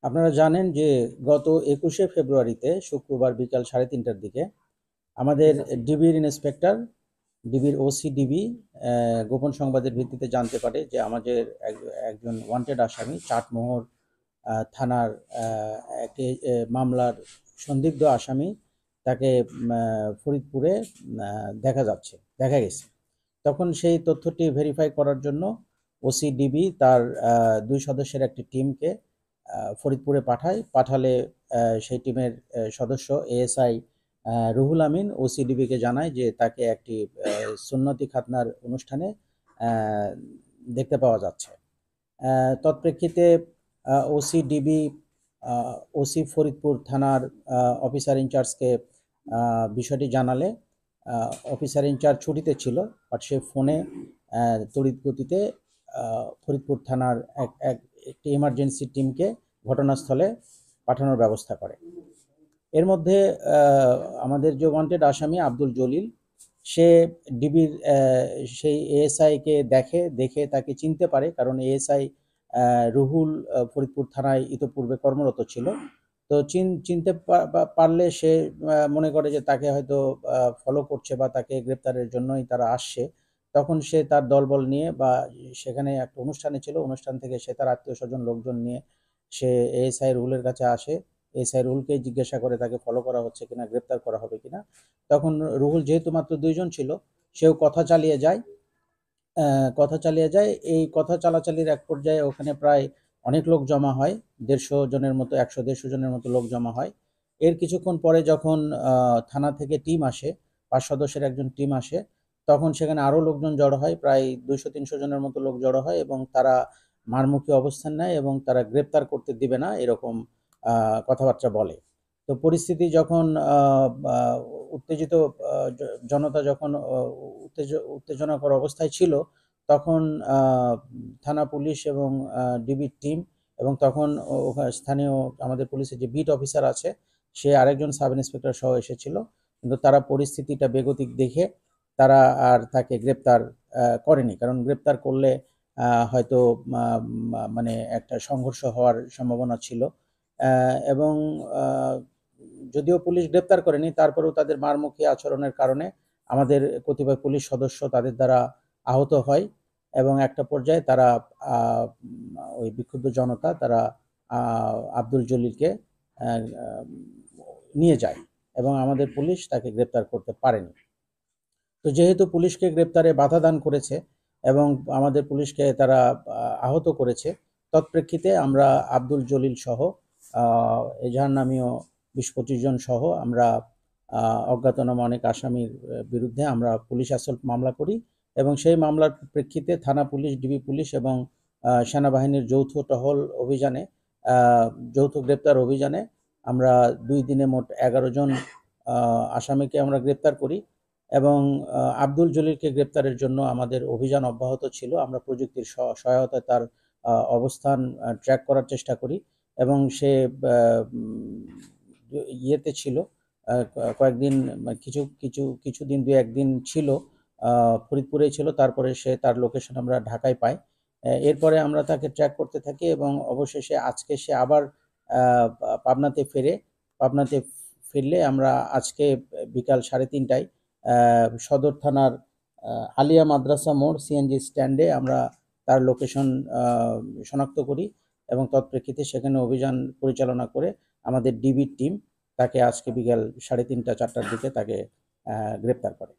আপনারা জানেন যে গত 21শে ফেব্রুয়ারিতে শুক্রবার বিকাল 3:30টার দিকে আমাদের ডিবির ইন্সপেক্টর, ডিবির ওসি ডিবি গোপন সংবাদের ভিত্তিতে জানতে পারে যে আমাদের একজন ওয়ান্টেড আসামি চাটমোহর থানার একটি মামলার সন্দিগ্ধ আসামি, তাকে ফরিদপুরে দেখা গেছে। তখন সেই তথ্যটি ভেরিফাই করার জন্য ওসি ডিবি তার 2 সদস্যের একটি টিমকে ফরিদপুরে পাঠালে সেই টিমের সদস্য এএসআই রুহুল আমিন ওসিডিবিকে জানায় যে তাকে একটি সুন্নতি খাতনার অনুষ্ঠানে দেখতে পাওয়া যাচ্ছে। তৎপ্রেক্ষিতে ওসিডিবি ওসি ফরিদপুর থানার অফিসার ইনচার্জকে বিষয়টি জানালে অফিসার ইনচার্জ ছুটিতে ছিল, বাট সে ফোনে তড়িৎ গতিতে ফরিদপুর থানার একটি ইমার্জেন্সি টিমকে ঘটনাস্থলে পাঠানোর ব্যবস্থা করে। এর মধ্যে আমাদের যে ওয়ান্টেড আসামি আব্দুল জলিল, সে ডিবির সেই এএসআইকে দেখে তাকে চিনতে পারে, কারণ এএসআই রুহুল ফরিদপুর থানায় ইতোপূর্বে কর্মরত ছিল। তো চিনতে পারলে সে মনে করে যে তাকে হয়তো ফলো করছে বা তাকে গ্রেপ্তারের জন্যই তারা আসছে। তখন সে তার দলবল নিয়ে, বা সেখানে একটা অনুষ্ঠানে ছিল, অনুষ্ঠান থেকে সে তার আত্মীয় স্বজন লোকজন নিয়ে সে এএসআই রুহুলের কাছে আসে। এসআই রুহুলকে জিজ্ঞাসা করে তাকে ফলো করা হচ্ছে কিনা, গ্রেপ্তার করা হবে কিনা। তখন রুহুল যেহেতু মাত্র 2 জন ছিল, সেও কথা চালিয়ে যায়। এই কথা চালাচালির এক পর্যায়ে ওখানে প্রায় অনেক লোক জমা হয়, 150 জনের মতো, 100-150 জনের মতো লোক জমা হয়। এর কিছুক্ষণ পরে যখন থানা থেকে টিম আসে, 5 সদস্যের একজন টিম আসে, তখন সেখানে আরও লোকজন জড়ো হয়, প্রায় 200-300 জনের মতো লোক জড়ো হয়, এবং তারা মারমুখী অবস্থান নেয় এবং তারা গ্রেপ্তার করতে দিবে না এরকম কথাবার্তা বলে। তো পরিস্থিতি যখন উত্তেজিত, জনতা যখন উত্তেজনাকর অবস্থায় ছিল, তখন থানা পুলিশ এবং ডিবির টিম, এবং তখন স্থানীয় আমাদের পুলিশের যে বিট অফিসার আছে, সে আরেকজন সাব ইন্সপেক্টর সহ এসেছিল। কিন্তু তারা পরিস্থিতিটা বেগতিক দেখে তারা আর তাকে গ্রেপ্তার করেনি, কারণ গ্রেপ্তার করলে হয়তো মানে একটা সংঘর্ষ হওয়ার সম্ভাবনা ছিল। এবং যদিও পুলিশ গ্রেপ্তার করেনি, তারপরেও তাদের মারমুখী আচরণের কারণে আমাদের কতিপয় পুলিশ সদস্য তাদের দ্বারা আহত হয়, এবং একটা পর্যায়ে তারা ওই বিক্ষুব্ধ জনতা তারা আব্দুল জলিলকে নিয়ে যায়, এবং আমাদের পুলিশ তাকে গ্রেপ্তার করতে পারেনি। তো যেহেতু পুলিশকে গ্রেপ্তারে বাধা দান করেছে এবং আমাদের পুলিশকে তারা আহত করেছে, তৎপ্রেক্ষিতে আমরা আব্দুল জলিল সহ এজাহার নামীয় 20-25 জন সহ আমরা অজ্ঞাতনামা অনেক আসামির বিরুদ্ধে আমরা পুলিশ অ্যাসল্ট মামলা করি, এবং সেই মামলার প্রেক্ষিতে থানা পুলিশ, ডিবি পুলিশ এবং সেনাবাহিনীর যৌথ টহল অভিযানে, যৌথ গ্রেপ্তার অভিযানে আমরা 2 দিনে মোট 11 জন আসামিকে আমরা গ্রেপ্তার করি। এবং আব্দুল জলিলকে গ্রেপ্তারের জন্য আমাদের অভিযান অব্যাহত ছিল। আমরা প্রযুক্তির সহায়তায় তার অবস্থান ট্র্যাক করার চেষ্টা করি, এবং সে ইয়েতে ছিল কয়েকদিন, কিছুদিন 2-1 দিন ছিল ফরিদপুরে ছিল, তারপরে সে তার লোকেশন আমরা ঢাকায় পাই। এরপরে আমরা তাকে ট্র্যাক করতে থাকি, এবং অবশেষে আজকে সে আবার পাবনাতে ফিরলে আমরা আজকে বিকাল 3:30টায় সদর থানার আলিয়া মাদ্রাসা মোড় সিএনজি স্ট্যান্ডে আমরা তার লোকেশন শনাক্ত করি, এবং তৎপ্রেক্ষিতে সেখানে অভিযান পরিচালনা করে আমাদের ডিবির টিম তাকে আজকে বিকাল 3:30-4টার দিকে তাকে গ্রেপ্তার করে।